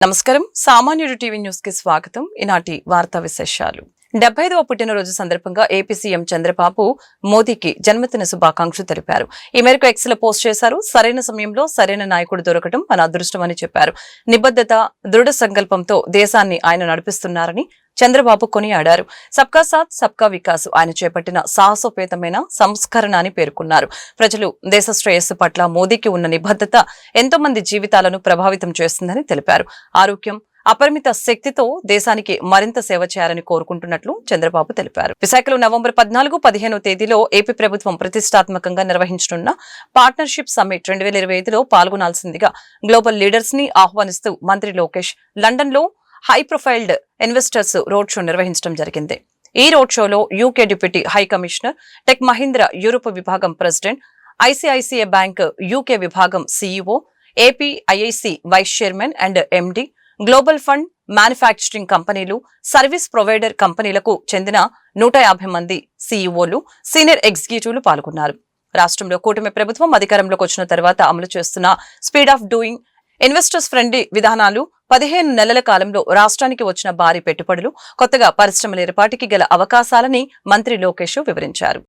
నమస్కారం. సామాన్యుడు TV news కి స్వాగతం. ఈనాటి వార్తా విశేషాలు. 75వ పుట్టినరోజు సందర్భంగా ఏపీ సీఎం చంద్రబాబు మోదీకి జన్మదిన శుభాకాంక్షలు తెలిపారు. ఈ మేరకు ఎక్స్ లో పోస్ట్ చేశారు. సరైన సమయంలో సరైన నాయకుడు దొరకడం మన అదృష్టమని చెప్పారు. నిబద్ధత, దృఢ సంకల్పంతో దేశాన్ని ఆయన నడిపిస్తున్నారని చంద్రబాబు కొనియాడారు. సబ్కా సాథ్ సబ్కా వికాస్ ఆయన చేపట్టిన సాహసోపేతమైన సంస్కరణ అని పేర్కొన్నారు. ప్రజలు దేశ శ్రేయస్సు పట్ల మోదీకి ఉన్న నిబద్ధత ఎంతో మంది జీవితాలను ప్రభావితం చేస్తుందని తెలిపారు. ఆరోగ్యం, అపరిమిత శక్తితో దేశానికి మరింత సేవ చేయాలని కోరుకుంటున్నట్లు చంద్రబాబు తెలిపారు. విశాఖలో నవంబర్ 14, 15 తేదీలో ఏపీ ప్రభుత్వం ప్రతిష్టాత్మకంగా నిర్వహించనున్న పార్ట్నర్షిప్ సమ్మిట్ 2025లో పాల్గొనాల్సిందిగా గ్లోబల్ లీడర్స్ ని ఆహ్వానిస్తూ మంత్రి లోకేష్ లండన్ లో high profiled investors road show నిర్వహించడం జరిగింది. ఈ రోడ్ షోలో UK deputy high commissioner, tech Mahindra Europe విభాగం ప్రెసిడెంట్, ఐసిఐసిఐ బ్యాంక్ యూకే విభాగం CEO, AP IIC vice chairman and MD, global fund, manufacturing కంపెనీలు, సర్వీస్ ప్రొవైడర్ కంపెనీలకు చెందిన 150 మంది సీఈఓలు, సీనియర్ ఎగ్జిక్యూటివ్లు పాల్గొన్నారు. రాష్ట్రంలో కూటమి ప్రభుత్వం అధికారంలోకి వచ్చిన తర్వాత అమలు చేస్తున్న speed of doing, investors friendly విధానాలు, 15 నెలల కాలంలో రాష్ట్రానికి వచ్చిన భారీ పెట్టుబడులు, కొత్తగా పరిశ్రమల ఏర్పాటుకి గల అవకాశాలని మంత్రి లోకేష్ వివరించారు.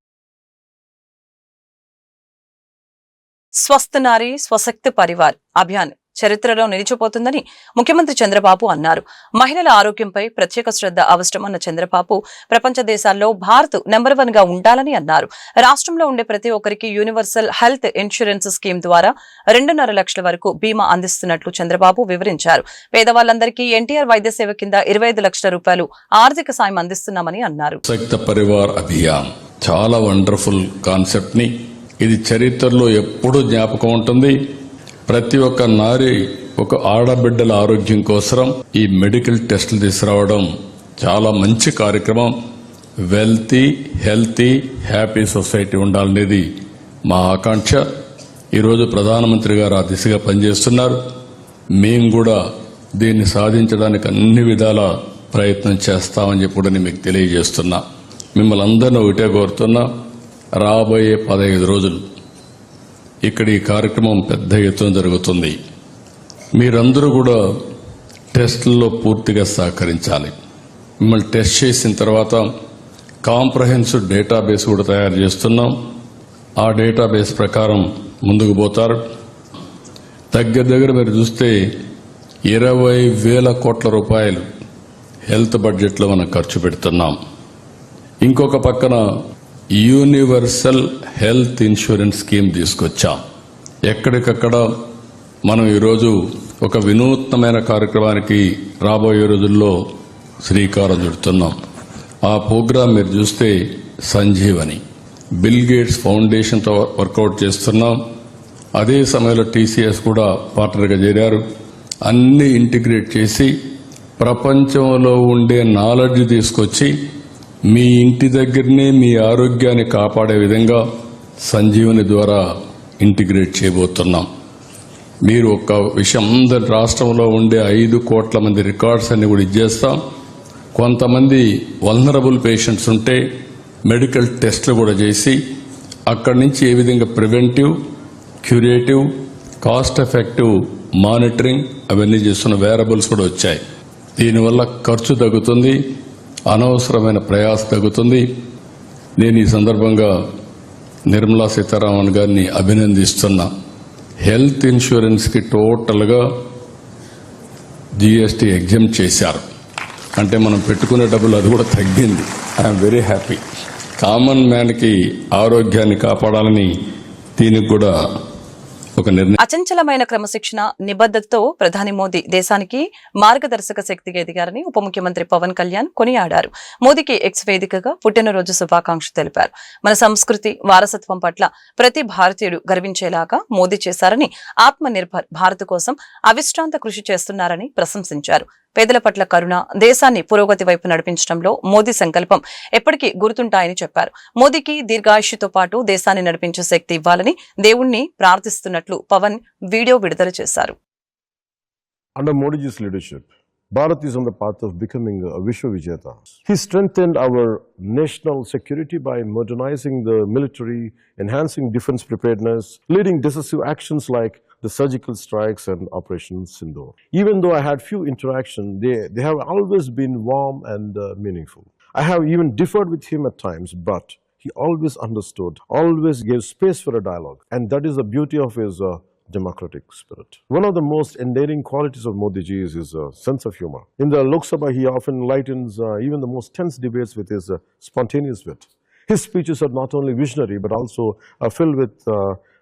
స్వస్థ నారీ స్వశక్తి పరివార్ అభియాన్ చరిత్రలో నిలిచిపోతుందని ముఖ్యమంత్రి చంద్రబాబు అన్నారు. మహిళల ఆరోగ్యంపై ప్రత్యేక శ్రద్ధ అవసరమన్న చంద్రబాబు ప్రపంచ దేశాల్లో భారత్ నెంబర్ 1 గా ఉండాలని అన్నారు. రాష్ట్రంలో ఉండే ప్రతి ఒక్కరికి యూనివర్సల్ హెల్త్ ఇన్సూరెన్స్ స్కీమ్ ద్వారా 2.5 లక్షల వరకు బీమా అందిస్తున్నట్లు చంద్రబాబు వివరించారు. పేదవాళ్లందరికీ ఎన్టీఆర్ వైద్య సేవ కింద 25 లక్షల రూపాయలు ఆర్థిక సాయం అందిస్తున్నామని అన్నారు. చాలా వండర్ఫుల్ కాన్సెప్ట్ ని ఇది చరిత్రలో ఎప్పుడూ జ్ఞాపకం ఉంటుంది. ప్రతి ఒక్క నారి, ఒక ఆడబిడ్డల ఆరోగ్యం కోసం ఈ మెడికల్ టెస్టులు తీసుకురావడం చాలా మంచి కార్యక్రమం. వెల్తీ, హెల్తీ, హ్యాపీ సొసైటీ ఉండాలనేది మా ఆకాంక్ష. ఈరోజు ప్రధానమంత్రి గారు ఆ దిశగా పనిచేస్తున్నారు. మేము కూడా దీన్ని సాధించడానికి అన్ని విధాల ప్రయత్నం చేస్తామని చెప్పి మీకు తెలియజేస్తున్నా. మిమ్మల్ని అందరినీ ఒకటే కోరుతున్నా, రాబోయే 15 రోజులు ఇక్కడ ఈ కార్యక్రమం పెద్ద ఎత్తున జరుగుతుంది. మీరందరూ కూడా టెస్టుల్లో పూర్తిగా సహకరించాలి. మిమ్మల్ని టెస్ట్ చేసిన తర్వాత కాంప్రహెన్సివ్ డేటాబేస్ కూడా తయారు చేస్తున్నాం. ఆ డేటాబేస్ ప్రకారం ముందుకు పోతారు. దగ్గర మీరు చూస్తే 20,000 కోట్ల రూపాయలు హెల్త్ బడ్జెట్లో మనం ఖర్చు పెడుతున్నాం. ఇంకొక పక్కన యూనివర్సల్ హెల్త్ ఇన్సూరెన్స్ స్కీమ్ తీసుకొచ్చాం. ఎక్కడికక్కడ మనం ఈరోజు ఒక వినూత్నమైన కార్యక్రమానికి రాబోయే రోజుల్లో శ్రీకారం చుడుతున్నాం. ఆ ప్రోగ్రాం మీరు చూస్తే సంజీవని, బిల్ గేట్స్ ఫౌండేషన్తో వర్కౌట్ చేస్తున్నాం. అదే సమయంలో టీసీఎస్ కూడా పార్ట్నర్గా చేరారు. అన్ని ఇంటిగ్రేట్ చేసి ప్రపంచంలో ఉండే నాలెడ్జ్ తీసుకొచ్చి మీ ఇంటి దగ్గరనే మీ ఆరోగ్యాన్ని కాపాడే విధంగా సంజీవని ద్వారా ఇంటిగ్రేట్ చేయబోతున్నాం. మీరు ఒక్క విషయం, అందరి రాష్ట్రంలో ఉండే 5 కోట్ల మంది రికార్డ్స్ అన్ని కూడా ఇచ్చేస్తాం. కొంతమంది వల్నరబుల్ పేషెంట్స్ ఉంటే మెడికల్ టెస్టులు కూడా చేసి అక్కడి నుంచి ఏ విధంగా preventive, curative, cost effective monitoring అవన్నీ చేస్తున్న వేరబుల్స్ కూడా వచ్చాయి. దీనివల్ల ఖర్చు తగ్గుతుంది, అనవసరమైన ప్రయాస తగ్గుతుంది. నేను ఈ సందర్భంగా నిర్మలా సీతారామన్ గారిని అభినందిస్తున్నా. హెల్త్ ఇన్సూరెన్స్కి టోటల్గా జీఎస్టీ ఎగ్జామ్ చేశారు. అంటే మనం పెట్టుకునే డబ్బులు అది కూడా తగ్గింది. I'm very happy. కామన్ మ్యాన్కి ఆరోగ్యాన్ని కాపాడాలని దీనికి కూడా ఒక నిర్ణయం. అచంచలమైన క్రమశిక్షణ, నిబద్ధతతో ప్రధాని మోదీ దేశానికి మార్గదర్శక శక్తిగా ఎదిగారని ఉప ముఖ్యమంత్రి పవన్ కళ్యాణ్ కొనియాడారు. మోదీకి ఎక్స్ వేదికగా పుట్టినరోజు శుభాకాంక్షలు తెలిపారు. మన సంస్కృతి, వారసత్వం పట్ల ప్రతి భారతీయుడు గర్వించేలాగా మోదీ చేశారని, ఆత్మ నిర్భర్ భారత్ కోసం అవిశ్రాంత కృషి చేస్తున్నారని ప్రశంసించారు. పేదల పట్ల కరుణ, దేశాన్ని పురోగతి వైపు నడిపించడంలో మోదీ సంకల్పం ఎప్పటికీ గుర్తుంటాయని చెప్పారు. మోదీకి దీర్ఘాయుష్యుతో పాటు దేశాన్ని నడిపించే శక్తి ఇవ్వాలని దేవుణ్ణి ప్రార్థిస్తున్నట్లు పవన్ వీడియో విడుదల చేశారు. Under Modi's leadership, Bharat is on the path of becoming a Vishwa Vijeta. He strengthened our national security by modernizing the military, enhancing defense preparedness, leading decisive actions like the surgical strikes and Operation Sindoor. Even though I had few interactions, they have always been warm and meaningful. I have even differed with him at times, but he always understood, always gave space for a dialogue. And that is the beauty of his democratic spirit. One of the most endearing qualities of Modi ji is his sense of humor. In the Lok Sabha, he often lightens even the most tense debates with his spontaneous wit. His speeches are not only visionary, but also filled with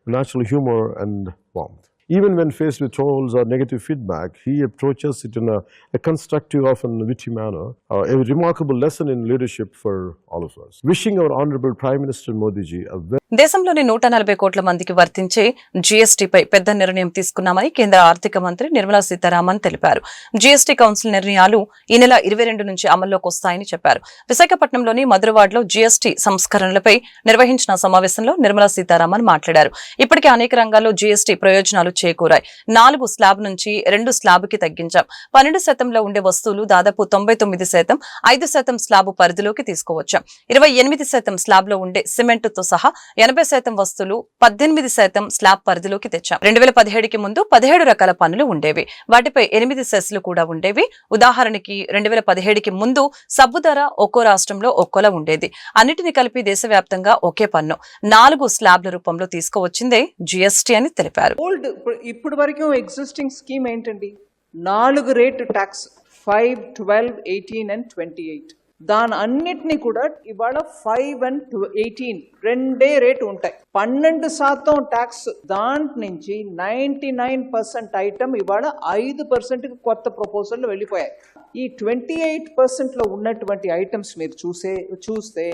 natural humor and warmth. Even when faced with trolls or negative feedback, he approaches it in a constructive, often witty manner, a remarkable lesson in leadership for all of us. Wishing our Honorable Prime Minister Modi ji a very దేశంలోని 140 కోట్ల మందికి వర్తించే జీఎస్టీపై పెద్ద నిర్ణయం తీసుకున్నామని కేంద్ర ఆర్థిక మంత్రి నిర్మలా సీతారామన్ తెలిపారు. జీఎస్టీ కౌన్సిల్ నిర్ణయాలు ఈ నెల 22 నుంచి అమల్లోకి వస్తాయని చెప్పారు. విశాఖపట్నంలోని మధురవాడలో జీఎస్టీ సంస్కరణలపై నిర్వహించిన సమావేశంలో నిర్మలా సీతారామన్ మాట్లాడారు. ఇప్పటికే అనేక రంగాల్లో జీఎస్టీ ప్రయోజనాలు చేకూరాయి. 4 స్లాబ్ నుంచి 2 స్లాబ్కి తగ్గించాం. 12% ఉండే వస్తువులు దాదాపు 99%, 5% స్లాబ్ పరిధిలోకి తీసుకువచ్చాం. 28% స్లాబ్లో ఉండే సిమెంటుతో సహా 80% వస్తువులు 18% స్లాబ్ పరిధిలోకి తెచ్చాం. 2017కి ముందు 17 రకాల పన్నులు ఉండేవి. వాటిపై 8 సెస్లు కూడా ఉండేవి. ఉదాహరణకి 2017కి ముందు సబ్బు ధర ఒక్కో రాష్ట్రంలో ఒక్కోలా ఉండేది. అన్నిటిని కలిపి దేశవ్యాప్తంగా ఒకే పన్ను 4 స్లాబ్ల రూపంలో తీసుకువచ్చిందే జీఎస్టీ అని తెలిపారు. ఇప్పుడు వరకు ఎగ్జిస్టింగ్ స్కీమ్ ఏంటండి? 4 రేట్ ట్యాక్స్ 5, 12, 18 and 28. దాని అన్నిటినీ కూడా ఇవాళ 5 and 18 రెండే రేటు ఉంటాయి. 12% ట్యాక్స్. దాంట్ నుంచి 99% ఐటమ్ ఇవాళ 5% కొత్త ప్రపోజల్ వెళ్ళిపోయాయి. ఈ 28% ఉన్నటువంటి ఐటమ్స్ మీరు చూస్తే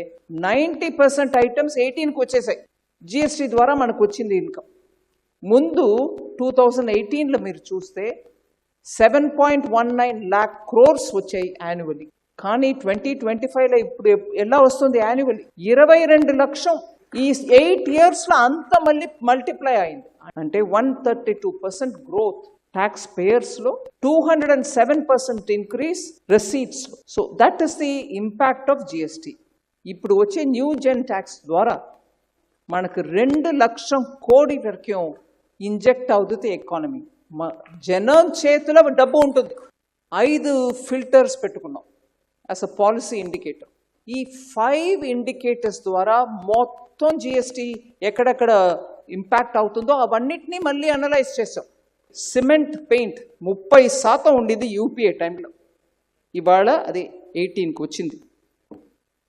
90% ఐటమ్స్ 18కి వచ్చేసాయి. జిఎస్టీ ద్వారా మనకు వచ్చింది ఇన్కమ్. ముందు 2018లో మీరు చూస్తే 7.19 lakh crores వచ్చాయి యాన్యువల్లీ. కానీ 2025లో ఇప్పుడు ఎలా వస్తుంది యాన్యువల్లీ? 22 లక్షం. ఈ 8 yearsలో అంత మళ్ళీ మల్టిప్లై అయింది. అంటే 132% గ్రోత్ ట్యాక్స్ పేయర్స్లో, 207% ఇంక్రీస్ రిసీట్స్లో. So that is the impact of GST. ఇప్పుడు వచ్చే న్యూ జెన్ ట్యాక్స్ ద్వారా మనకు 2 లక్షం కోటి వరకు ఇంజెక్ట్ అవుతుంది ఎకానమీ. జనం చేతిలో డబ్బు ఉంటుంది. 5 ఫిల్టర్స్ పెట్టుకున్నాం యాజ్ అ పాలసీ ఇండికేటర్. ఈ 5 ఇండికేటర్స్ ద్వారా మొత్తం జిఎస్టీ ఎక్కడెక్కడ ఇంపాక్ట్ అవుతుందో అవన్నిటినీ మళ్ళీ అనలైజ్ చేసాం. సిమెంట్ పెయింట్ 30% ఉండింది యూపీఏ టైంలో, ఇవాళ అది 18కి వచ్చింది.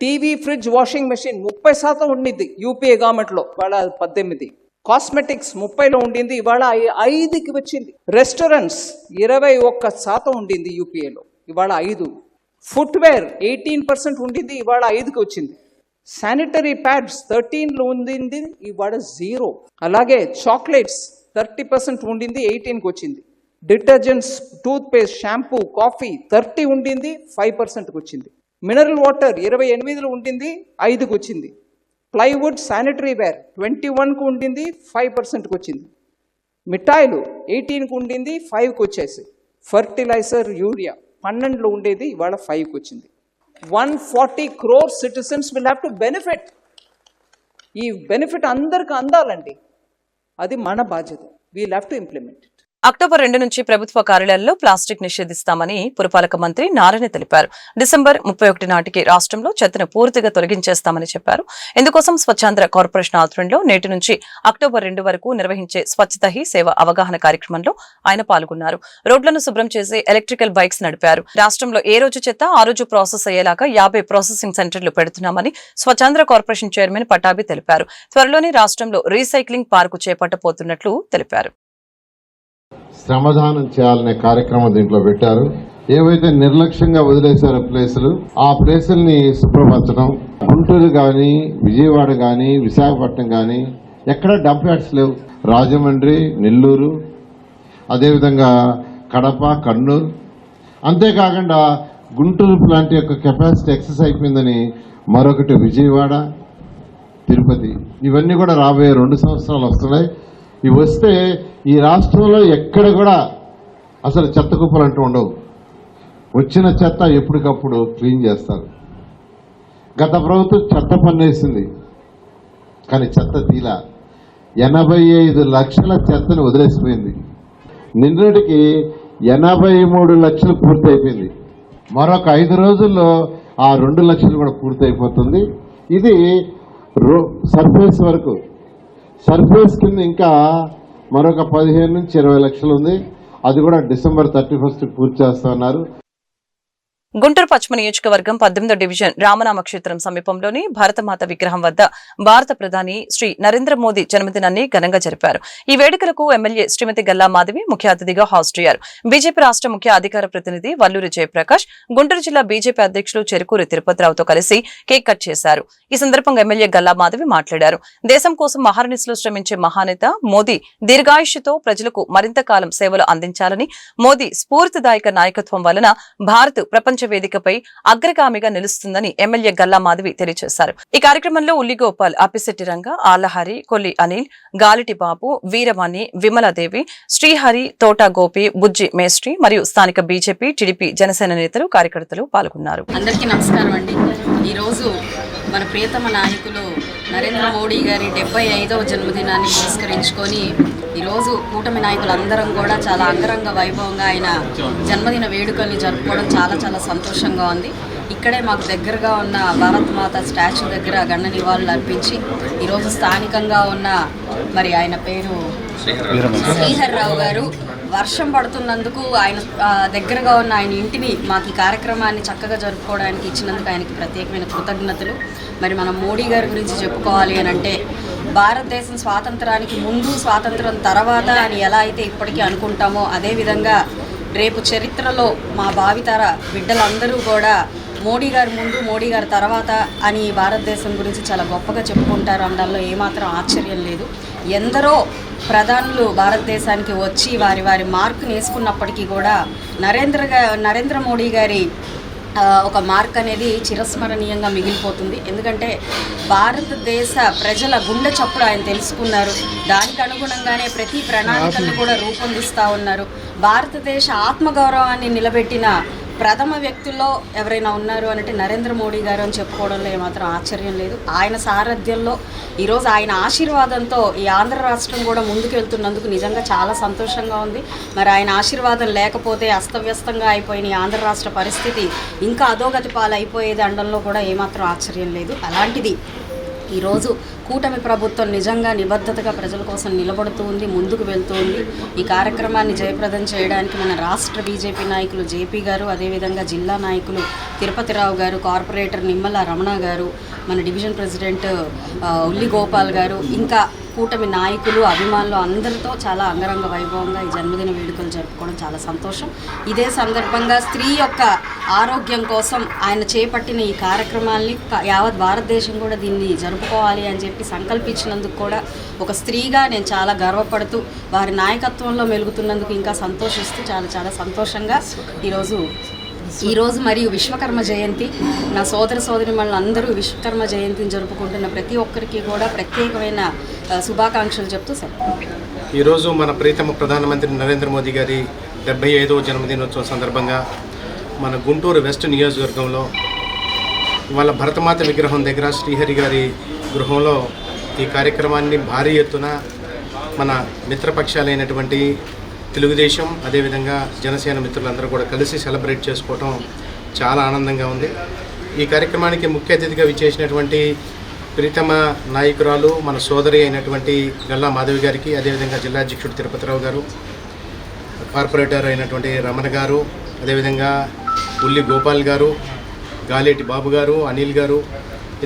టీవీ, ఫ్రిడ్జ్, వాషింగ్ మెషిన్ 30% ఉండింది యూపీఏ గవర్నమెంట్లో, ఇవాళ 18. కాస్మెటిక్స్ 30లో ఉండింది, ఇవాళ 5కి వచ్చింది. రెస్టారెంట్స్ 21% ఉండింది యూపీఏలో, ఇవాళ 5. ఫుట్వేర్ 18% ఉండింది, ఇవాళ 5కి వచ్చింది. శానిటరీ ప్యాడ్స్ 13లో ఉండింది, ఇవాళ 0. అలాగే చాక్లెట్స్ 30% ఉండింది, 18కి వచ్చింది. Detergents, tooth paste, shampoo, coffee 30 ఉండింది, 5%కి వచ్చింది. మినరల్ వాటర్ 28లో ఉండింది, 5కి వచ్చింది. ప్లైవుడ్, శానిటరీ వేర్ 21కు ఉండింది, 5%కి వచ్చింది. మిఠాయిలు 18కు ఉండింది, 5కి వచ్చేసి. ఫర్టిలైజర్, యూరియా 12లో ఉండేది, ఇవాళ 5కి వచ్చింది. 140 crore citizens will have to benefit. ఈ బెనిఫిట్ అందరికి అందాలండి, అది మన బాధ్యత. We'll have to implement it. October 2 నుంచి ప్రభుత్వ కార్యాలయాల్లో ప్లాస్టిక్ నిషేధిస్తామని పురపాలక మంత్రి నారాయణ తెలిపారు. డిసెంబర్ 31 నాటికి రాష్ట్రంలో చెత్తను పూర్తిగా తొలగించేస్తామని చెప్పారు. ఇందుకోసం స్వచ్ఛాంధ్ర కార్పొరేషన్ ఆధ్వర్యంలో నేటి నుంచి అక్టోబర్ 2 వరకు నిర్వహించే స్వచ్ఛత హీ సేవ అవగాహన కార్యక్రమంలో ఆయన పాల్గొన్నారు. రోడ్లను శుభ్రం చేసే ఎలక్ట్రికల్ బైక్స్ నడిపారు. రాష్ట్రంలో ఏ రోజు చెత్త ఆ రోజు ప్రాసెస్ అయ్యేలాగా 50 ప్రాసెసింగ్ సెంటర్లు పెడుతున్నామని స్వచ్ఛాంధ్ర కార్పొరేషన్ చైర్మన్ పటాభి తెలిపారు. త్వరలోనే రాష్ట్రంలో రీసైక్లింగ్ పార్కు చేపట్టబోతున్నట్లు తెలిపారు. శ్రమదానం చేయాలనే కార్యక్రమం దీంట్లో పెట్టారు. ఏవైతే నిర్లక్ష్యంగా వదిలేశారో ప్లేసులు, ఆ ప్లేసుల్ని శుభ్రపరచడం. గుంటూరు కానీ, విజయవాడ కానీ, విశాఖపట్నం కానీ ఎక్కడ డంప్ యార్డ్స్ లేవు. రాజమండ్రి, నెల్లూరు, అదేవిధంగా కడప, కర్నూలు. అంతేకాకుండా గుంటూరు ప్లాంట్ యొక్క కెపాసిటీ ఎక్సెస్ అయిపోయిందని మరొకటి విజయవాడ, తిరుపతి. ఇవన్నీ కూడా రాబోయే 2 సంవత్సరాలు వస్తున్నాయి. ఇవి వస్తే ఈ రాష్ట్రంలో ఎక్కడ కూడా అసలు చెత్త కుప్పలు అంటూ ఉండవు. వచ్చిన చెత్త ఎప్పటికప్పుడు క్లీన్ చేస్తారు. గత ప్రభుత్వం చెత్త పన్నేసింది, కానీ చెత్త తీలా. 85 లక్షల చెత్తను వదిలేసిపోయింది. నిన్నటికి 83 లక్షలు పూర్తయిపోయింది. మరొక 5 రోజుల్లో ఆ 2 లక్షలు కూడా పూర్తయిపోతుంది. ఇది సర్ఫేస్ వరకు. సర్ఫేస్ కింద ఇంకా మరొక 15 నుంచి 20 లక్షలు ఉంది. అది కూడా December 31 పూర్తి చేస్తున్నారు. గుంటూరు పశ్చిమ నియోజకవర్గం 18వ డివిజన్ రామనామ క్షేత్రం సమీపంలోని భారతమాత విగ్రహం వద్ద భారత ప్రధాని శ్రీ నరేంద్ర మోదీ జన్మదినాన్ని ఘనంగా జరిపారు. ఈ వేడుకలకు ఎమ్మెల్యే శ్రీమతి గల్లా మాధవి ముఖ్య అతిథిగా హాజరయ్యారు. బీజేపీ రాష్ట్ర ముఖ్య అధికార ప్రతినిధి వల్లూరి జయప్రకాష్, గుంటూరు జిల్లా బీజేపీ అధ్యక్షులు చెరుకూరి తిరుపతిరావుతో కలిసి కేక్ కట్ చేశారు. ఈ సందర్భంగా ఎమ్మెల్యే గల్లా మాధవి మాట్లాడారు. దేశం కోసం మహారనిశలో శ్రమించే మహానేత మోదీ దీర్ఘాయుష్యుతో ప్రజలకు మరింత కాలం సేవలు అందించాలని, మోదీ స్ఫూర్తిదాయక నాయకత్వం వలన భారత్ ప్రపంచ వేదికపై అగ్రగామిగా నిలుస్తుందని ఎమ్మెల్యే గల్లా మాధవి తెలియజేశారు. ఈ కార్యక్రమంలో ఉల్లిగోపాల్, అప్పిశెట్టి రంగ, ఆలహరి, కొల్లి అనిల్, గాలిటి బాబు, వీరమణి, విమలాదేవి, శ్రీహరి, తోటా గోపి, బుజ్జి మేస్ట్రీ మరియు స్థానిక బీజేపీ, టీడీపీ, జనసేన నేతలు, కార్యకర్తలు పాల్గొన్నారు. అందరికీ నమస్కారం అండి. ఈరోజు మన ప్రియతమ నాయకులు నరేంద్ర మోడీ గారి 75వ జన్మదినాన్ని పురస్కరించుకొని ఈరోజు కూటమి నాయకులందరం కూడా చాలా అంగరంగ వైభవంగా ఆయన జన్మదిన వేడుకల్ని జరుపుకోవడం చాలా చాలా సంతోషంగా ఉంది. ఇక్కడే మాకు దగ్గరగా ఉన్న భారత్ మాత స్టాచ్యూ దగ్గర గండ నివాళులు అర్పించి ఈరోజు స్థానికంగా ఉన్న మరి ఆయన పేరు శ్రీహర్రావు గారు వర్షం పడుతున్నందుకు ఆయన దగ్గరగా ఉన్న ఆయన ఇంటిని మాకు ఈ కార్యక్రమాన్ని చక్కగా జరుపుకోవడానికి ఇచ్చినందుకు ఆయనకి ప్రత్యేకమైన కృతజ్ఞతలు. మరి మనం మోడీ గారి గురించి చెప్పుకోవాలి అని అంటే భారతదేశం స్వాతంత్రానికి ముందు, స్వాతంత్రం తర్వాత అని ఎలా అయితే ఇప్పటికీ అనుకుంటామో అదేవిధంగా రేపు చరిత్రలో మా భావితర బిడ్డలందరూ కూడా మోడీ గారి ముందు, మోడీ గారి తర్వాత అని భారతదేశం గురించి చాలా గొప్పగా చెప్పుకుంటారు అనడంలో ఏమాత్రం ఆశ్చర్యం లేదు. ఎందరో ప్రధానులు భారతదేశానికి వచ్చి వారి వారి మార్క్ వేసుకున్నప్పటికీ కూడా నరేంద్ర మోడీ గారి ఒక మార్క్ అనేది చిరస్మరణీయంగా మిగిలిపోతుంది. ఎందుకంటే భారతదేశ ప్రజల గుండె చప్పుడు ఆయన తెలుసుకున్నారు. దానికి అనుగుణంగానే ప్రతి ప్రణాళికలను కూడా రూపొందిస్తూ ఉన్నారు. భారతదేశ ఆత్మగౌరవాన్ని నిలబెట్టిన ప్రథమ వ్యక్తుల్లో ఎవరైనా ఉన్నారు అంటే నరేంద్ర మోడీ గారు అని చెప్పుకోవడంలో ఏమాత్రం ఆశ్చర్యం లేదు. ఆయన సారథ్యంలో ఈరోజు ఆయన ఆశీర్వాదంతో ఈ ఆంధ్ర రాష్ట్రం కూడా ముందుకు వెళ్తున్నందుకు నిజంగా చాలా సంతోషంగా ఉంది. మరి ఆయన ఆశీర్వాదం లేకపోతే అస్తవ్యస్తంగా అయిపోయిన ఈ ఆంధ్ర రాష్ట్ర పరిస్థితి ఇంకా అధోగతి పాలైపోయేది అనడంలో కూడా ఏమాత్రం ఆశ్చర్యం లేదు. అలాంటిది ఈరోజు కూటమి ప్రభుత్వం నిజంగా నిబద్ధతగా ప్రజల కోసం నిలబడుతూ ఉంది, ముందుకు వెళ్తూ ఉంది. ఈ కార్యక్రమాన్ని జయప్రదం చేయడానికి మన రాష్ట్ర బీజేపీ నాయకులు జేపీ గారు, అదేవిధంగా జిల్లా నాయకులు తిరుపతిరావు గారు, కార్పొరేటర్ నిమ్మల రమణ గారు, మన డివిజన్ ప్రెసిడెంట్ ఉల్లిగోపాల్ గారు, ఇంకా కూటమి నాయకులు, అభిమానులు అందరితో చాలా అంగరంగ వైభవంగా ఈ జన్మదిన వేడుకలు జరుపుకోవడం చాలా సంతోషం. ఇదే సందర్భంగా స్త్రీ యొక్క ఆరోగ్యం కోసం ఆయన చేపట్టిన ఈ కార్యక్రమాల్ని యావత్ భారతదేశం కూడా దీన్ని జరుపుకోవాలి అని చెప్పి సంకల్పించినందుకు కూడా ఒక స్త్రీగా నేను చాలా గర్వపడుతూ వారి నాయకత్వంలో మెలుగుతున్నందుకు ఇంకా సంతోషిస్తూ చాలా చాలా సంతోషంగా ఈరోజు మరియు విశ్వకర్మ జయంతి, నా సోదరిమణులు అందరూ విశ్వకర్మ జయంతిని జరుపుకుంటున్న ప్రతి ఒక్కరికి కూడా ప్రత్యేకమైన శుభాకాంక్షలు చెప్తూ సార్. ఈరోజు మన ప్రియతమ ప్రధానమంత్రి నరేంద్ర మోదీ గారి 75వ జన్మదినోత్సవం సందర్భంగా మన గుంటూరు వెస్ట్ నియోజకవర్గంలో వాళ్ళ భరతమాత విగ్రహం దగ్గర శ్రీహరి గారి గృహంలో ఈ కార్యక్రమాన్ని భారీ ఎత్తున మన మిత్రపక్షాలైనటువంటి తెలుగుదేశం, అదేవిధంగా జనసేన మిత్రులందరూ కూడా కలిసి సెలబ్రేట్ చేసుకోవటం చాలా ఆనందంగా ఉంది. ఈ కార్యక్రమానికి ముఖ్య అతిథిగా విచ్చేసినటువంటి ప్రీతమ నాయకురాలు మన సోదరి అయినటువంటి గల్లా మాధవి గారికి, అదేవిధంగా జిల్లా అధ్యక్షుడు తిరుపతిరావు గారు, కార్పొరేటర్ అయినటువంటి రమణ గారు, అదేవిధంగా ఉల్లి గోపాల్ గారు, గాలేటి బాబు గారు, అనిల్ గారు,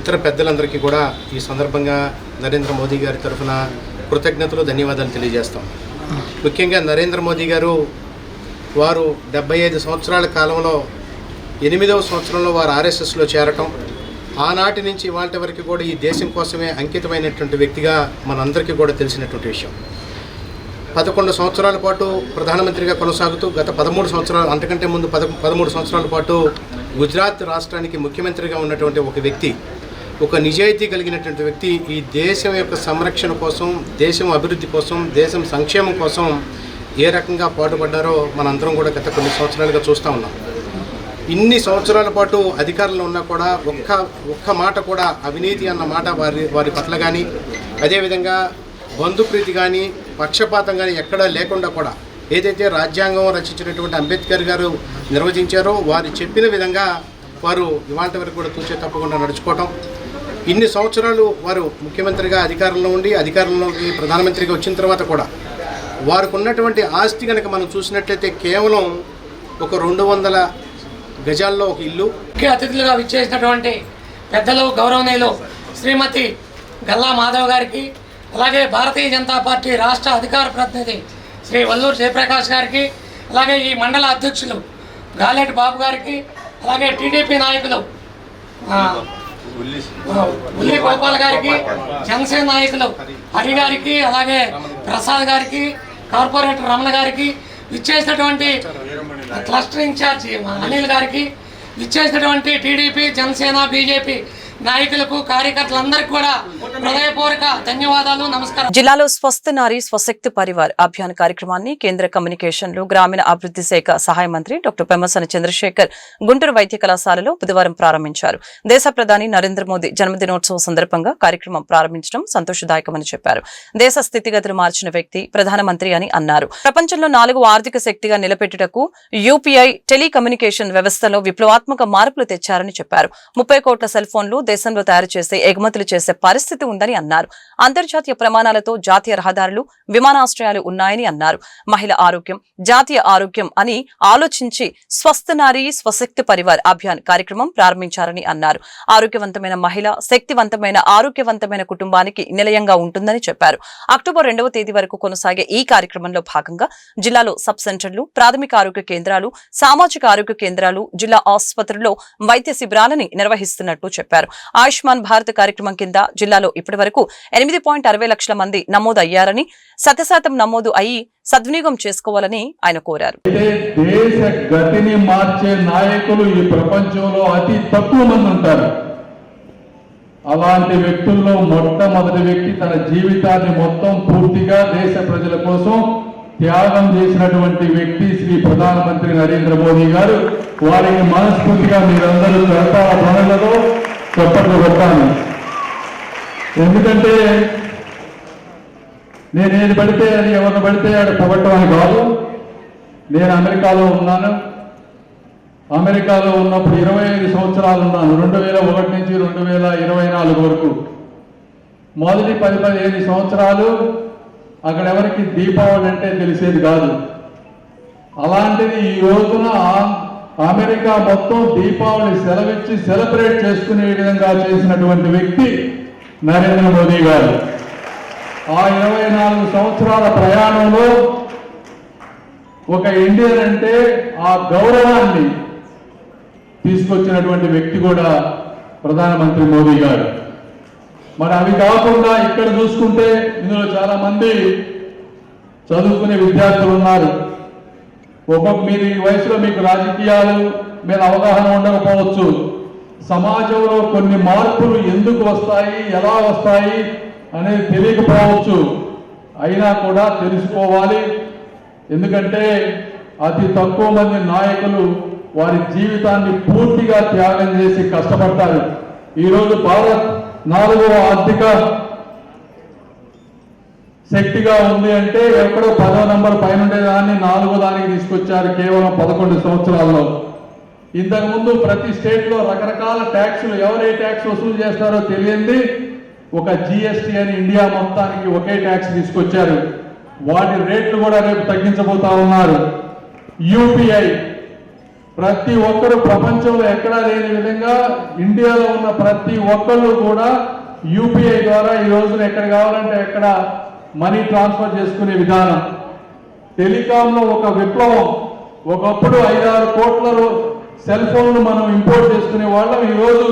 ఇతర పెద్దలందరికీ కూడా ఈ సందర్భంగా నరేంద్ర మోదీ గారి తరఫున కృతజ్ఞతలు, ధన్యవాదాలు తెలియజేస్తాం. ముఖ్యంగా నరేంద్ర మోదీ గారు వారు 75 సంవత్సరాల కాలంలో 8వ సంవత్సరంలో వారు ఆర్ఎస్ఎస్లో చేరటం, ఆనాటి నుంచి ఇవాళ వరకు కూడా ఈ దేశం కోసమే అంకితమైనటువంటి వ్యక్తిగా మనందరికీ కూడా తెలిసినటువంటి విషయం. 11 సంవత్సరాల పాటు ప్రధానమంత్రిగా కొనసాగుతూ గత 13 సంవత్సరాలు, అంతకంటే ముందు 13 సంవత్సరాల పాటు గుజరాత్ రాష్ట్రానికి ముఖ్యమంత్రిగా ఉన్నటువంటి ఒక వ్యక్తి, ఒక నిజాయితీ కలిగినటువంటి వ్యక్తి ఈ దేశం యొక్క సంరక్షణ కోసం, దేశం అభివృద్ధి కోసం, దేశం సంక్షేమం కోసం ఏ రకంగా పాటుపడ్డారో మనందరం కూడా గత కొన్ని సంవత్సరాలుగా చూస్తూ ఉన్నాం. ఇన్ని సంవత్సరాల పాటు అధికారంలో ఉన్నా కూడా ఒక్క మాట కూడా అవినీతి అన్న మాట వారి పట్ల కానీ, అదేవిధంగా బంధుప్రీతి కానీ పక్షపాతం కానీ ఎక్కడా లేకుండా కూడా ఏదైతే రాజ్యాంగం రచించినటువంటి అంబేద్కర్ గారు నిర్వచించారో వారు చెప్పిన విధంగా వారు ఇవాళ వరకు కూడా తూచే తప్పకుండా నడుచుకోవటం, ఇన్ని సంవత్సరాలు వారు ముఖ్యమంత్రిగా అధికారంలో ఉండి అధికారంలోకి ప్రధానమంత్రిగా వచ్చిన తర్వాత కూడా వారికి ఉన్నటువంటి ఆస్తి కనుక మనం చూసినట్లయితే కేవలం ఒక 200 గజాల్లో ఒక ఇల్లు. ముఖ్య అతిథులుగా విచ్చేసినటువంటి పెద్దలు గౌరవనీయులు శ్రీమతి గల్లా మాధవ్ గారికి, అలాగే భారతీయ జనతా పార్టీ రాష్ట్ర అధికార ప్రతినిధి శ్రీ వల్లూరు జయప్రకాష్ గారికి, అలాగే ఈ మండల అధ్యక్షులు గాలేటి బాబు గారికి, అలాగే టీడీపీ నాయకులు ఉల్లి గోపాల్ గారికి, జనసేన నాయకులు హరి గారికి, అలాగే ప్రసాద్ గారికి, కార్పొరేటర్ రమణ గారికి, విచ్చేసినటువంటి క్లస్టర్ ఇన్ఛార్జి అనిల్ గారికి, విచ్చేసినటువంటి టీడీపీ జనసేన బీజేపీ నాయకులకు కార్యకర్తలందరికీ కూడా హృదయపూర్వక ధన్యవాదాలు, నమస్కారం. జిల్లాలో స్వస్థ నారీ స్వశక్తి పరివార్ అభియాన్ కార్యక్రమాన్ని కేంద్ర కమ్యూనికేషన్లు గ్రామీణ అభివృద్ధి శాఖ సహాయ మంత్రి డాక్టర్ పెమ్మసాని చంద్రశేఖర్ గుంటూరు వైద్య కళాశాలలో బుధవారం ప్రారంభించారు. దేశ ప్రధాని నరేంద్ర మోదీ జన్మదినోత్సవం సందర్భంగా కార్యక్రమం ప్రారంభించడం సంతోషదాయకమని చెప్పారు. దేశ స్థితిగతులు మార్చిన వ్యక్తి ప్రధానమంత్రి అని అన్నారు. ప్రపంచంలో 4వ ఆర్థిక శక్తిగా నిలబెట్టుటకు యూపీఐ టెలికమ్యూనికేషన్ వ్యవస్థలో విప్లవాత్మక మార్పులు తెచ్చారని చెప్పారు. 30 కోట్ల సెల్ ఫోన్లు దేశంలో తయారు చేసే ఎగుమతులు చేసే పరిస్థితి ఉందని అన్నారు. అంతర్జాతీయ ప్రమాణాలతో జాతీయ రహదారులు విమానాశ్రయాలు ఉన్నాయని అన్నారు. మహిళ ఆరోగ్యం జాతీయ ఆరోగ్యం అని ఆలోచించి స్వస్థ నారీ స్వశక్తి పరివార్ అభియాన్ కార్యక్రమం ప్రారంభించారని అన్నారు. ఆరోగ్యవంతమైన మహిళ శక్తివంతమైన ఆరోగ్యవంతమైన కుటుంబానికి నిలయంగా ఉంటుందని చెప్పారు. అక్టోబర్ 2వ తేదీ వరకు కొనసాగే ఈ కార్యక్రమంలో భాగంగా జిల్లాలో సబ్ సెంటర్లు, ప్రాథమిక ఆరోగ్య కేంద్రాలు, సామాజిక ఆరోగ్య కేంద్రాలు, జిల్లా ఆసుపత్రుల్లో వైద్య శిబిరాలని నిర్వహిస్తున్నట్టు చెప్పారు. ఆయుష్మాన్ భారత్ కార్యక్రమం కింద జిల్లాలో ఇప్పటి వరకు 8.60 లక్షల మంది నమోదయ్యారని, 100% నమోదు అయ్యి సద్వినియోగం చేసుకోవాలని ఆయన కోరారు. దేశ గతిని మార్చే నాయకులు ఈ ప్రపంచంలో అతి తక్కువ మంది ఉంటారు. అలాంటి వ్యక్తుల్లో మొట్టమొదటి వ్యక్తి తన జీవితాన్ని మొత్తం పూర్తిగా దేశ ప్రజల కోసం త్యాగం చేసినటువంటి వ్యక్తి శ్రీ ప్రధానమంత్రి నరేంద్ర మోదీ గారు. వారిని మనస్ఫూర్తిగా మీరందరూ కరతాళ ధ్వనులతో చప్పట్లు కొట్టాను. ఎందుకంటే నేను ఏది పడితే అది ఎవరిని పడితే అది పొగట్టం అని కాదు. నేను అమెరికాలో ఉన్నాను. అమెరికాలో ఉన్నప్పుడు 25 సంవత్సరాలు ఉన్నాను, 2001 నుంచి 2024 వరకు. మొదటి 10-15 సంవత్సరాలు అక్కడ ఎవరికి దీపావళి అంటే తెలిసేది కాదు. అలాంటిది ఈ రోజున అమెరికా మొత్తం దీపావళి సెలవిచ్చి సెలబ్రేట్ చేసుకునే విధంగా చేసినటువంటి వ్యక్తి నరేంద్ర మోదీ గారు. ఆ 24 సంవత్సరాల ప్రయాణంలో ఒక ఇండియన్ అంటే ఆ గౌరవాన్ని తీసుకొచ్చినటువంటి వ్యక్తి కూడా ప్రధానమంత్రి మోదీ గారు. మరి అవి కాకుండా ఇక్కడ చూసుకుంటే ఇందులో చాలా మంది చదువుకునే విద్యార్థులు ఉన్నారు. మీరు ఈ వయసులో మీకు రాజకీయాలు మీద అవగాహన ఉండకపోవచ్చు. సమాజంలో కొన్ని మార్పులు ఎందుకు వస్తాయి, ఎలా వస్తాయి అనేది తెలియకపోవచ్చు. అయినా కూడా తెలుసుకోవాలి. ఎందుకంటే అతి తక్కువ మంది నాయకులు వారి జీవితాన్ని పూర్తిగా త్యాగం చేసి కష్టపడతారు. ఈరోజు భారత్ 4వ ఆర్థిక శక్తిగా ఉంది అంటే ఎక్కడో 10వ నంబర్ పైన ఉండేదాన్ని 4వ దానికి తీసుకొచ్చారు కేవలం 11 సంవత్సరాల్లో. ఇంతకుముందు ప్రతి స్టేట్లో రకరకాల ట్యాక్సులు, ఎవరే ట్యాక్స్ వసూలు చేస్తారో తెలియంది ఒక జిఎస్టీ అని ఇండియా మొత్తానికి ఒకే ట్యాక్స్ తీసుకొచ్చారు. వాటి రేట్లు కూడా రేపు తగ్గించబోతా ఉన్నారు. యూపీఐ ప్రతి ఒక్కరు ప్రపంచంలో ఎక్కడా లేని విధంగా ఇండియాలో ఉన్న ప్రతి ఒక్కళ్ళు కూడా యూపీఐ ద్వారా ఈ రోజున ఎక్కడ కావాలంటే ఎక్కడ మనీ ట్రాన్స్ఫర్ చేసుకునే విధానం. టెలికాంలో ఒక విప్లవం. ఒకప్పుడు 5-6 కోట్ల సెల్ ఫోన్లు మనం ఇంపోర్ట్ చేసుకునే వాళ్ళం. ఈరోజు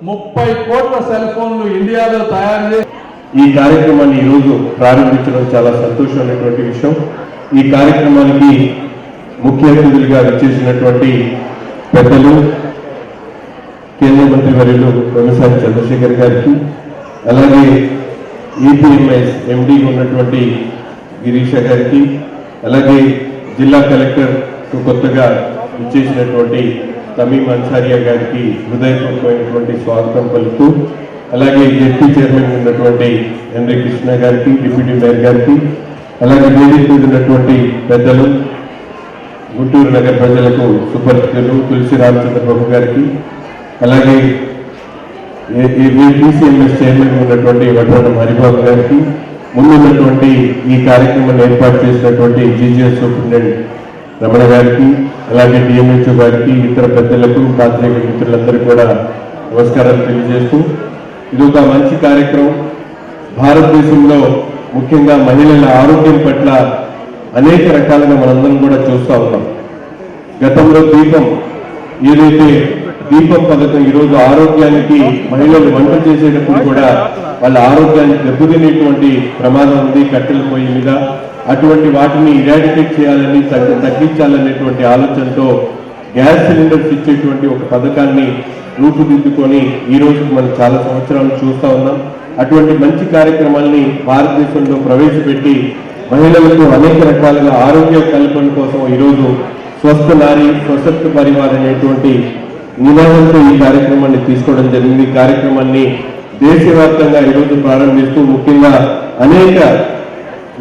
30 కోట్ల సెల్ ఫోన్లు ఇండియాలో తయారు చేసి ఈ కార్యక్రమాన్ని ఈరోజు ప్రారంభించడం చాలా సంతోషమైనటువంటి విషయం. ఈ కార్యక్రమానికి ముఖ్య అతిథులుగా విచ్చేసినటువంటి పెద్దలు కేంద్ర మంత్రి వర్యులు పెమ్మసాని చంద్రశేఖర్ గారికి, అలాగే ఈపీఎంఎస్ ఎండీ ఉన్నటువంటి గిరీష గారికి, అలాగే జిల్లా కలెక్టర్ కొత్తగా విచ్చేసినటువంటి తమీం అన్సారియా గారికి హృదయపూర్వకమైనటువంటి స్వాగతం పలుకుతూ అలాగే జెడ్పీ చైర్మన్ ఉన్నటువంటి ఎన్రి కృష్ణ గారికి, డిప్యూటీ మేయర్ గారికి, అలాగే వేదిక మీద ఉన్నటువంటి పెద్దలు, గుంటూరు నగర ప్రజలకు సుపరిచితులు తులసి రామచంద్రబాబు గారికి, అలాగే టీసీఎంఎస్ చైర్మన్ ఉన్నటువంటి వడ్రవరం హరిబాబు గారికి, ముందున్నటువంటి ఈ కార్యక్రమాన్ని ఏర్పాటు చేసినటువంటి జీజీఎస్ సూపరింటెండెంట్ రమణ గారికి, అలాగే డిఎంహెచ్ఓ గారికి, ఇతర పెద్దలకు, పాత్రికేయ మిత్రులందరికీ కూడా నమస్కారాలు తెలియజేస్తూ, ఇది ఒక మంచి కార్యక్రమం. భారతదేశంలో ముఖ్యంగా మహిళల ఆరోగ్యం పట్ల అనేక రకాలుగా మనందరం కూడా చూస్తూ ఉన్నాం. గతంలో ఏదైతే దీపం పథకం ఈరోజు ఆరోగ్యానికి, మహిళలు వంట చేసేటప్పుడు కూడా వాళ్ళ ఆరోగ్యాన్ని దెబ్బతినేటువంటి ప్రమాదం ఉంది కట్టెల పొయ్యి మీద. అటువంటి వాటిని ఇరాడికేట్ చేయాలని, తగ్గించాలనేటువంటి ఆలోచనతో గ్యాస్ సిలిండర్స్ ఇచ్చేటువంటి ఒక పథకాన్ని రూపుదిద్దుకొని ఈ రోజు మనం చాలా సంవత్సరాలు చూస్తూ ఉన్నాం. అటువంటి మంచి కార్యక్రమాల్ని భారతదేశంలో ప్రవేశపెట్టి మహిళలకు అనేక రకాలుగా ఆరోగ్య కల్పన కోసం ఈరోజు స్వస్థ నారీ స్వశక్త పరివార్ అనేటువంటి నినాదంతో ఈ కార్యక్రమాన్ని తీసుకోవడం జరిగింది. ఈ కార్యక్రమాన్ని దేశవ్యాప్తంగా ఈరోజు ప్రారంభిస్తూ ముఖ్యంగా అనేక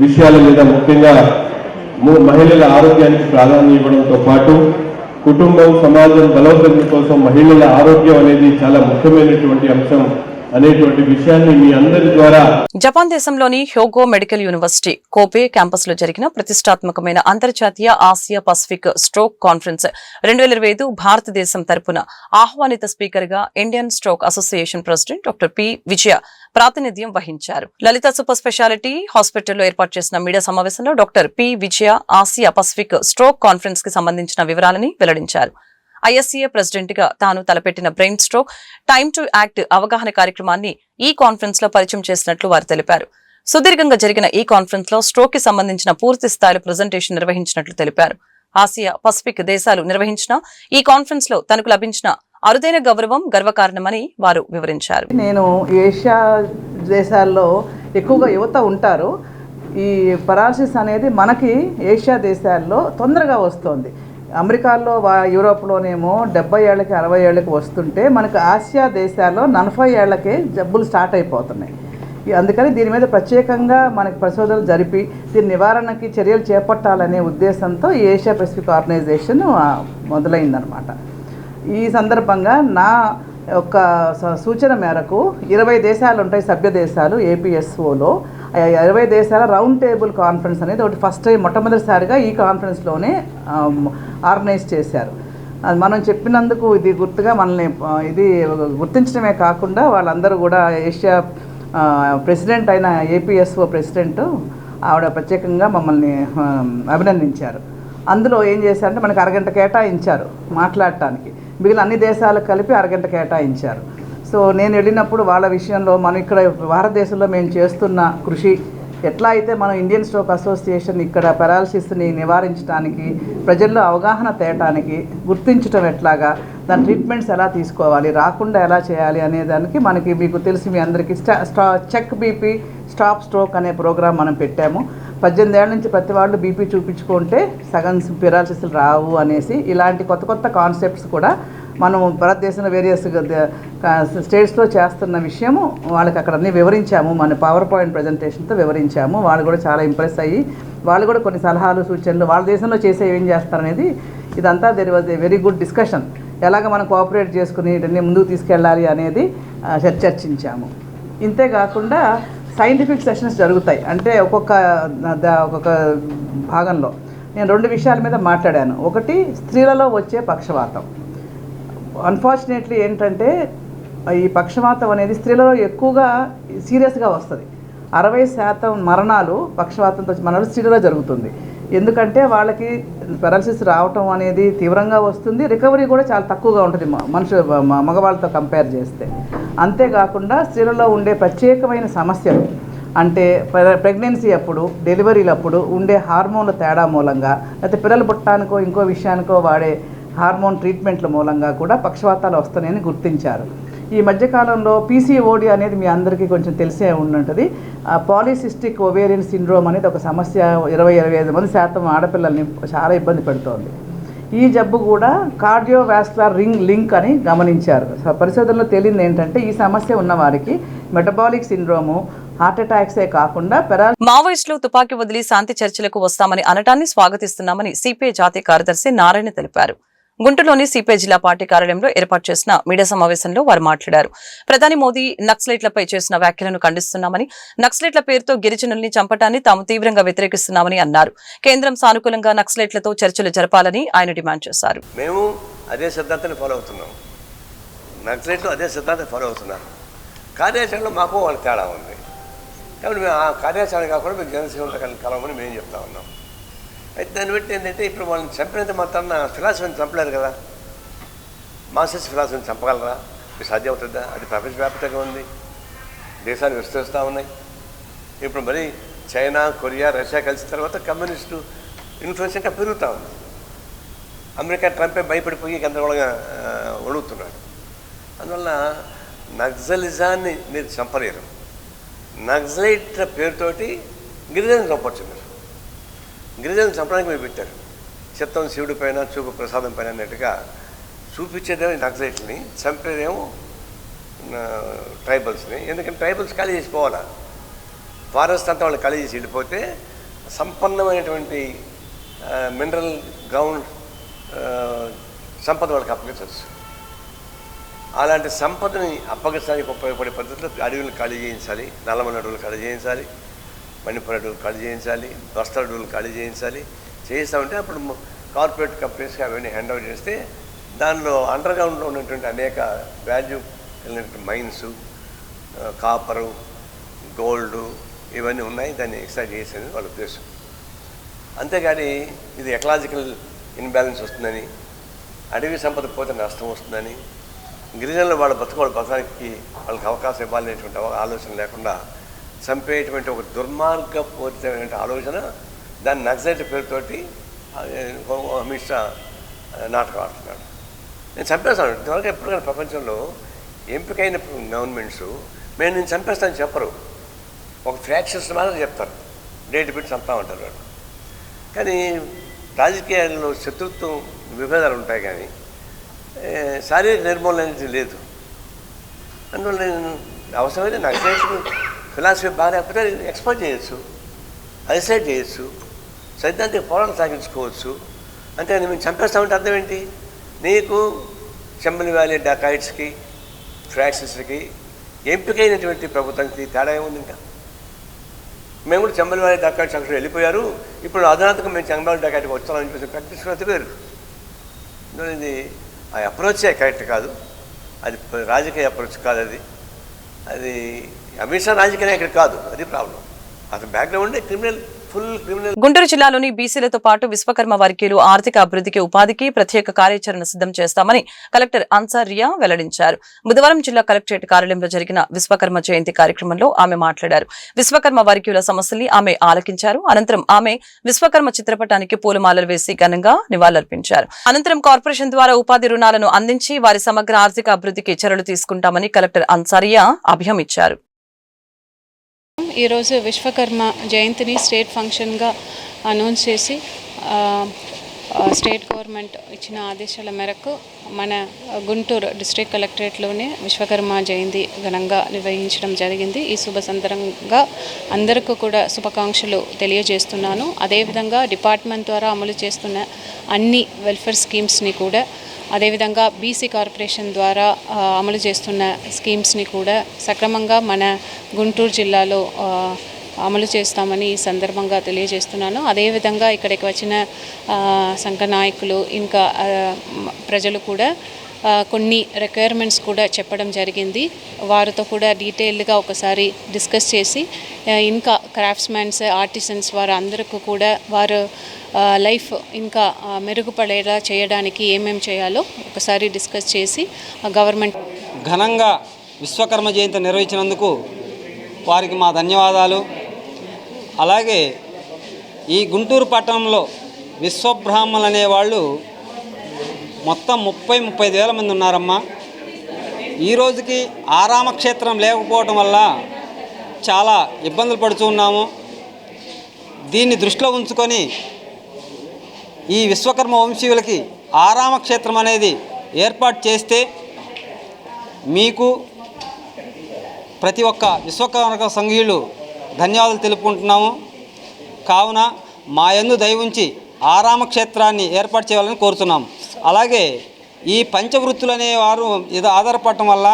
విషయాల మీద, ముఖ్యంగా మహిళల ఆరోగ్యానికి ప్రాధాన్యం ఇవ్వడంతో పాటు కుటుంబం, సమాజం బలోపేతం కోసం మహిళల ఆరోగ్యం అనేది చాలా ముఖ్యమైనటువంటి అంశం అనేటువంటి విషయాన్ని మీ అందరి ద్వారా. జపాన్ దేశంలోని హ్యోగో మెడికల్ యూనివర్సిటీ కోపే క్యాంపస్ లో జరిగిన ప్రతిష్టాత్మకమైన అంతర్జాతీయ ఆసియా పసిఫిక్ స్ట్రోక్ కాన్ఫరెన్స్ 2025 భారతదేశం తరపున ఆహ్వానిత స్పీకర్ గా Indian stroke association president doctor P Vijaya ప్రాతినిధ్యం వహించారు. లలిత సూపర్ స్పెషాలిటీ హాస్పిటల్లో ఏర్పాటు చేసిన మీడియా సమావేశంలో డాక్టర్ పి విజయ ఆసియా పసిఫిక్ స్ట్రోక్ కాన్ఫరెన్స్ కి సంబంధించిన వివరాలని వెల్లడించారు. ఐఎస్సీఏ ప్రెసిడెంట్ గా తాను తలపెట్టిన brain stroke time to act అవగాహన కార్యక్రమాన్ని ఈ కాన్ఫరెన్స్ లో పరిచయం చేసినట్లు వారు తెలిపారు. సుదీర్ఘంగా జరిగిన ఈ కాన్ఫరెన్స్ లో స్ట్రోక్ కి సంబంధించిన పూర్తి స్థాయిలో ప్రెజెంటేషన్ నిర్వహించినట్లు తెలిపారు. ఆసియా పసిఫిక్ దేశాలు నిర్వహించిన ఈ కాన్ఫరెన్స్ లో తనకు లభించిన అరుదైన గౌరవం గర్వకారణమని వారు వివరించారు. నేను ఏషియా దేశాల్లో ఎక్కువగా యువత ఉంటారు. ఈ పరాలసిస్ అనేది మనకి ఏషియా దేశాల్లో తొందరగా వస్తుంది. అమెరికాలో యూరోప్లోనేమో 70 ఏళ్ళకి 60 ఏళ్ళకి వస్తుంటే మనకు ఆసియా దేశాల్లో 40 ఏళ్ళకే జబ్బులు స్టార్ట్ అయిపోతున్నాయి. అందుకని దీని మీద ప్రత్యేకంగా మనకి పరిశోధనలు జరిపి దీని నివారణకి చర్యలు చేపట్టాలనే ఉద్దేశంతో ఈ ఏషియా పసిఫిక్ ఆర్గనైజేషన్ మొదలైందనమాట. ఈ సందర్భంగా నా ఒక సూచన మేరకు 20 దేశాలు ఉంటాయి సభ్య దేశాలు ఏపీఎస్ఓలో. 20 దేశాల రౌండ్ టేబుల్ కాన్ఫరెన్స్ అనేది ఒకటి ఫస్ట్ టైం మొట్టమొదటిసారిగా ఈ కాన్ఫరెన్స్లోనే ఆర్గనైజ్ చేశారు. మనం చెప్పినందుకు ఇది గుర్తుగా మనల్ని ఇది గుర్తించడమే కాకుండా వాళ్ళందరూ కూడా ఏషియా ప్రెసిడెంట్ అయిన ఏపీఎస్ఓ ప్రెసిడెంట్ ఆవిడ ప్రత్యేకంగా మమ్మల్ని అభినందించారు. అందులో ఏం చేశారంటే మనకు అరగంట కేటాయించారు మాట్లాడటానికి, మిగిలిన అన్ని దేశాలకు కలిపి అరగంట కేటాయించారు. సో నేను వెళ్ళినప్పుడు వాళ్ళ విషయంలో మనం ఇక్కడ భారతదేశంలో మేము చేస్తున్న కృషి ఎట్లా అయితే మనం ఇండియన్ స్ట్రోక్ అసోసియేషన్ ఇక్కడ పెరాలసిస్ని నివారించడానికి, ప్రజల్లో అవగాహన తేయటానికి, గుర్తించడం ఎట్లాగా, దాని ట్రీట్మెంట్స్ ఎలా తీసుకోవాలి, రాకుండా ఎలా చేయాలి అనే దానికి మనకి మీకు తెలిసి మీ అందరికీ చెక్ బీపీ స్టాప్ స్ట్రోక్ అనే ప్రోగ్రాం మనం పెట్టాము. 18 ఏళ్ళ నుంచి ప్రతి వాళ్ళు బీపీ చూపించుకుంటే సగం పెరాలసిస్లు రావు అనేసి ఇలాంటి కొత్త కొత్త కాన్సెప్ట్స్ కూడా మనం భారతదేశంలో వేరియస్ స్టేట్స్లో చేస్తున్న విషయము వాళ్ళకి అక్కడ అన్నీ వివరించాము. మన పవర్ పాయింట్ ప్రజెంటేషన్తో వివరించాము. వాళ్ళు కూడా చాలా ఇంప్రెస్ అయ్యి వాళ్ళు కూడా కొన్ని సలహాలు సూచనలు వాళ్ళ దేశంలో చేసే ఏం చేస్తారనేది ఇదంతా there was a very good discussion. ఎలాగ మనం కోఆపరేట్ చేసుకుని ఇవన్నీ ముందుకు తీసుకెళ్ళాలి అనేది చర్చించాము. ఇంతేకాకుండా సైంటిఫిక్ సెషన్స్ జరుగుతాయి. అంటే ఒక్కొక్క భాగంలో నేను 2 విషయాల మీద మాట్లాడాను. ఒకటి స్త్రీలలో వచ్చే పక్షవాతం. అన్ఫార్చునేట్లీ ఏంటంటే ఈ పక్షవాతం అనేది స్త్రీలలో ఎక్కువగా సీరియస్గా వస్తుంది. 60% మరణాలు పక్షవాతంతో మరణాలు స్త్రీలలో జరుగుతుంది. ఎందుకంటే వాళ్ళకి పెరాలసిస్ రావటం అనేది తీవ్రంగా వస్తుంది, రికవరీ కూడా చాలా తక్కువగా ఉంటుంది మగవాళ్ళతో కంపేర్ చేస్తే. అంతేకాకుండా స్త్రీలలో ఉండే ప్రత్యేకమైన సమస్యలు అంటే ప్రెగ్నెన్సీ అప్పుడు, డెలివరీలప్పుడు ఉండే హార్మోన్ల తేడా మూలంగా, లేకపోతే పిల్లలు పుట్టడానికో ఇంకో విషయానికో వాడే హార్మోన్ ట్రీట్మెంట్ల మూలంగా కూడా పక్షవాతాలు వస్తున్నాయని గుర్తించారు. ఈ మధ్యకాలంలో పీసీఓడి అనేది మీ అందరికీ కొంచెం తెలిసే ఉంటుంది. పాలిసిస్టిక్ ఓవేరియన్ సిండ్రోమ్ అనేది ఒక సమస్య 20-25% ఆడపిల్లల్ని చాలా ఇబ్బంది పెడుతోంది. ఈ జబ్బు కూడా కార్డియోవాస్కులర్ లింక్ అని గమనించారు. పరిశోధనలో తేలింది ఏంటంటే ఈ సమస్య ఉన్న వారికి మెటబాలిక్ సిండ్రోము, హార్ట్ అటాక్సే కాకుండా మావోయిస్టులు తుపాకీ వదిలి శాంతి చర్చలకు వస్తామని అనటాన్ని స్వాగతిస్తున్నామని సిపిఐ జాతీయ కార్యదర్శి నారాయణ తెలిపారు. గుంటూరులోని సిపిఐ జిల్లా పార్టీ కార్యాలయంలో ఏర్పాటు చేసిన మీడియా సమావేశంలో వారు మాట్లాడారు. ప్రధాని మోదీ నక్సలైట్లపై చేసిన వ్యాఖ్యలను ఖండిస్తున్నామని, నక్సలైట్ల పేరుతో గిరిజనుల్ని చంపటాన్ని తాము తీవ్రంగా వ్యతిరేకిస్తున్నామని అన్నారు. కేంద్రం సానుకూలంగా నక్సలైట్లతో చర్చలు జరపాలని ఆయన డిమాండ్ చేశారు. మేము అదే సిద్ధాంతాన్ని ఫాలో అవుతున్నాం, నక్సలైట్లు అదే సిద్ధాంతాన్ని ఫాలో అవుతున్నారు. కార్యాచరణలో మాకు వాళ్ళ తేడా ఉంది కాబట్టి మేము ఆ కార్యాచరణ కాకుండా మేము జనసేవలో కలవమని మేము చెప్తా ఉన్నాం. అయితే దాన్ని బట్టి ఏంటంటే ఇప్పుడు వాళ్ళని చంపినంత మాత్రాన ఫిలాసఫీని చంపలేరు కదా, మార్క్సిస్ట్ ఫిలాసఫీని చంపగలరా? ఇది సాధ్యమవుతుందా? అది ప్రపంచవ్యాప్తంగా ఉంది, దేశాలు విస్తరిస్తూ ఉన్నాయి. ఇప్పుడు మరి చైనా, కొరియా, రష్యా కలిసిన తర్వాత కమ్యూనిస్టు ఇన్ఫ్లుయెన్స్ ఇంకా పెరుగుతూ ఉంది. అమెరికా ట్రంపే భయపడిపోయి గందరగోళంగా వణుకుతున్నాడు. అందువల్ల నక్సలిజాన్ని మీరు చంపలేరు. నక్సలైట్ల పేరుతోటి గిరిజనులు చంపవచ్చు. మీరు గిరిజనులు చంపడానికి మీరు పెట్టారు. చిత్తం శివుడి పైన, చూపు ప్రసాదం పైన అన్నట్టుగా చూపించేదేమో నక్సలైట్ని, చంపేదేమో ట్రైబల్స్ని. ఎందుకంటే ట్రైబల్స్ ఖాళీ చేసిపోవాలా, ఫారెస్ట్ అంతా వాళ్ళు ఖాళీ చేసి వెళ్ళిపోతే సంపన్నమైనటువంటి మినరల్ గ్రౌండ్ సంపద వాళ్ళకి అప్పగించవచ్చు. అలాంటి సంపదని అప్పగించడానికి ఉపయోగపడే పద్ధతిలో అడవులు ఖాళీ చేయించాలి, నల్లమల అడవులు ఖాళీ చేయించాలి, మణిపూర్ అడవులు ఖాళీ చేయించాలి, బస్తర్ అడవులు ఖాళీ చేయించాలి. చేయిస్తామంటే అప్పుడు కార్పొరేట్ కంపెనీస్కి అవన్నీ హ్యాండ్ ఓవర్ చేస్తే దానిలో అండర్ గ్రౌండ్లో ఉన్నటువంటి అనేక వాల్యూ వెళ్ళినటువంటి మైన్స్, కాపరు, గోల్డు ఇవన్నీ ఉన్నాయి, దాన్ని ఎక్స్ట్రాక్ట్ చేసేది వాళ్ళ ఉద్దేశం. అంతేగాని ఇది ఎకలాజికల్ ఇన్బ్యాలెన్స్ వస్తుందని, అడవి సంపద పోతే నష్టం వస్తుందని, గిరిజనులు వాళ్ళ బతకడానికి వాళ్ళకి అవకాశం ఇవ్వాలనేటువంటి ఆలోచన లేకుండా చంపేటువంటి ఒక దుర్మార్గపూరితమైన ఆలోచన, దాన్ని నక్సలైట్ పేరుతోటి అమిత్ షా నాటకం ఆడుతున్నాడు. నేను చంపేస్తాను. ఇంతవరకు ఎప్పటికైనా ప్రపంచంలో ఎంపికైన గవర్నమెంట్స్ నేను చంపేస్తానని చెప్పరు, ఒక ఫ్రాక్షన్స్ మాత్రం చెప్తారు, డేట్ పెట్టి చంపుతామంటారు వాళ్ళు. కానీ రాజకీయాల్లో శత్రుత్వం, విభేదాలు ఉంటాయి, కానీ శారీరక నిర్మూలన అనేది లేదు. అందువల్ల నేను అవసరమైతే నక్సలైట్ ఫిలాసఫీ బాగా లేకపోతే ఎక్స్పోర్ట్ చేయొచ్చు, ఐసోలేట్ చేయొచ్చు, సైద్ధాంతిక పోరాటం సాగించుకోవచ్చు. అంటే మేము చంపేస్తామంటే అర్థం ఏంటి? నీకు చెంబలి వ్యాలీ డకాయిట్స్కి, ఫ్రాక్షన్స్కి ఎంపికైనటువంటి ప్రభుత్వానికి తేడా ఏముంది? ఇంకా మేము కూడా చెంబలి వ్యాలీ డకాయిట్స్ అక్కడ వెళ్ళిపోయారు, ఇప్పుడు అధునాతకం మేము చెంబలి వ్యాలీ డకాయిట్కి వచ్చామని చెప్పేసి ప్రకటించుకున్నది వేరు. ఇది ఆ అప్రోచే కరెక్ట్ కాదు, అది రాజకీయ అప్రోచ్ కాదు, అది అమిత్ షా రాజకీయ నాయకుడు కాదు, అది ప్రాబ్లం. అతని బ్యాక్గ్రౌండ్ క్రిమినల్. గుంటూరు జిల్లాలోని బీసీలతో పాటు విశ్వకర్మ వర్గీయులు ఆర్థిక అభివృద్ధికి, ఉపాధికి ప్రత్యేక కార్యాచరణ సిద్ధం చేస్తామని కలెక్టర్ అన్సారియా వెల్లడించారు. బుధవారం జిల్లా కలెక్టరేట్ కార్యాలయంలో జరిగిన విశ్వకర్మ జయంతి కార్యక్రమంలో ఆమె మాట్లాడారు. విశ్వకర్మ వర్గీయుల సమస్యల్ని ఆమె ఆలకించారు. అనంతరం ఆమె విశ్వకర్మ చిత్రపటానికి పూలమాలలు వేసి ఘనంగా నివాళులర్పించారు. అనంతరం కార్పొరేషన్ ద్వారా ఉపాధి రుణాలను అందించి వారి సమగ్ర ఆర్థిక అభివృద్ధికి చర్యలు తీసుకుంటామని కలెక్టర్ అన్సారియా అభయం ఇచ్చారు. ఈరోజు విశ్వకర్మ జయంతిని స్టేట్ ఫంక్షన్గా అనౌన్స్ చేసి స్టేట్ గవర్నమెంట్ ఇచ్చిన ఆదేశాల మేరకు మన గుంటూరు డిస్ట్రిక్ట్ కలెక్టరేట్లోనే విశ్వకర్మ జయంతి ఘనంగా నిర్వహించడం జరిగింది. ఈ శుభ సందర్భంగా అందరికీ కూడా శుభాకాంక్షలు తెలియజేస్తున్నాను. అదేవిధంగా డిపార్ట్మెంట్ ద్వారా అమలు చేస్తున్న అన్ని వెల్ఫేర్ స్కీమ్స్ని కూడా, అదేవిధంగా బీసీ కార్పొరేషన్ ద్వారా అమలు చేస్తున్న స్కీమ్స్ని కూడా సక్రమంగా మన గుంటూరు జిల్లాలో అమలు చేస్తామని ఈ సందర్భంగా తెలియజేస్తున్నాను. అదేవిధంగా ఇక్కడికి వచ్చిన సంఘ నాయకులు ఇంకా ప్రజలు కూడా కొన్ని రిక్వైర్మెంట్స్ కూడా చెప్పడం జరిగింది. వారితో కూడా డీటెయిల్డ్గా ఒకసారి డిస్కస్ చేసి ఇంకా క్రాఫ్ట్స్మెన్స్, ఆర్టిసన్స్ వారు అందరికీ కూడా వారు లైఫ్ ఇంకా మెరుగుపడేలా చేయడానికి ఏమేమి చేయాలో ఒకసారి డిస్కస్ చేసి గవర్నమెంట్ ఘనంగా విశ్వకర్మ జయంతి నిర్వహించినందుకు వారికి మా ధన్యవాదాలు. అలాగే ఈ గుంటూరు పట్టణంలో విశ్వబ్రాహ్మణులు అనేవాళ్ళు మొత్తం 30-35 వేల మంది ఉన్నారమ్మా. ఈ రోజుకి ఆరామక్షేత్రం లేకపోవటం వల్ల చాలా ఇబ్బందులు పడుతూ ఉన్నాము. దీన్ని దృష్టిలో ఉంచుకొని ఈ విశ్వకర్మ వంశీయులకి ఆరామ క్షేత్రం అనేది ఏర్పాటు చేస్తే మీకు ప్రతి ఒక్క విశ్వకర్మ సంఘీయులు ధన్యవాదాలు తెలుపుకుంటున్నాము. కావున మా యందు దయ ఉంచి ఆరామ క్షేత్రాన్ని ఏర్పాటు చేయాలని కోరుతున్నాము. అలాగే ఈ పంచవృత్తులు అనేవారు ఇది ఆధారపడటం వల్ల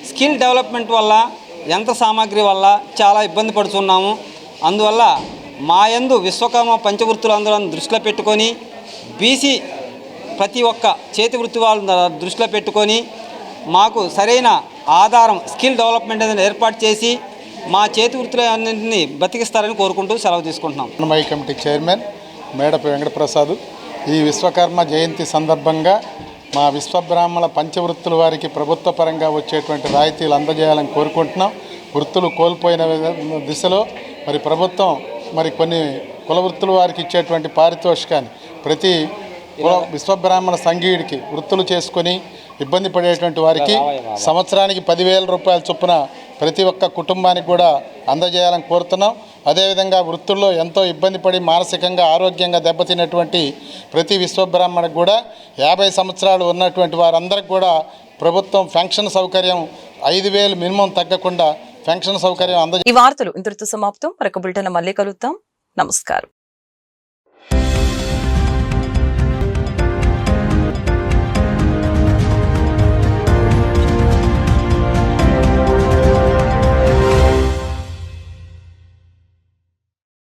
స్కిల్ డెవలప్మెంట్ వల్ల యంత్ర సామాగ్రి వల్ల చాలా ఇబ్బంది పడుతున్నాము. అందువల్ల మా యందు విశ్వకర్మ పంచవృత్తులు అందరం దృష్టిలో పెట్టుకొని బీసీ ప్రతి ఒక్క చేతి వృత్తి వాళ్ళ దృష్టిలో పెట్టుకొని మాకు సరైన ఆధారం స్కిల్ డెవలప్మెంట్ అనేది ఏర్పాటు చేసి మా చేతి వృత్తులన్నింటినీ బతికిస్తారని కోరుకుంటూ సెలవు తీసుకుంటున్నాం. My committee chairman Medapi Venkata Prasad. ఈ విశ్వకర్మ జయంతి సందర్భంగా మా విశ్వబ్రాహ్మణ పంచవృత్తుల వారికి ప్రభుత్వ పరంగా వచ్చేటువంటి రాయితీలు అందజేయాలని కోరుకుంటున్నాం. వృత్తులు కోల్పోయిన దిశలో మరి ప్రభుత్వం మరి కొన్ని కుల వృత్తుల వారికి ఇచ్చేటువంటి పారితోషికాన్ని ప్రతి విశ్వబ్రాహ్మణ సంఘీయుడికి వృత్తులు చేసుకొని ఇబ్బంది పడేటువంటి వారికి సంవత్సరానికి 10,000 రూపాయల చొప్పున ప్రతి ఒక్క కుటుంబానికి కూడా అందజేయాలని కోరుతున్నాం. అదేవిధంగా వృత్తుల్లో ఎంతో ఇబ్బంది పడి మానసికంగా ఆరోగ్యంగా దెబ్బతిన్నటువంటి ప్రతి విశ్వబ్రాహ్మణకు కూడా 50 సంవత్సరాలు ఉన్నటువంటి వారందరికి కూడా ప్రభుత్వం పెన్షన్ సౌకర్యం 5,000 మినిమం తగ్గకుండా పెన్షన్ సౌకర్యం ఈ వార్తలు ఇంతటితో సమాప్తం. మరొక బులెటిన్ మళ్ళీ కలుద్దాం. నమస్కారం.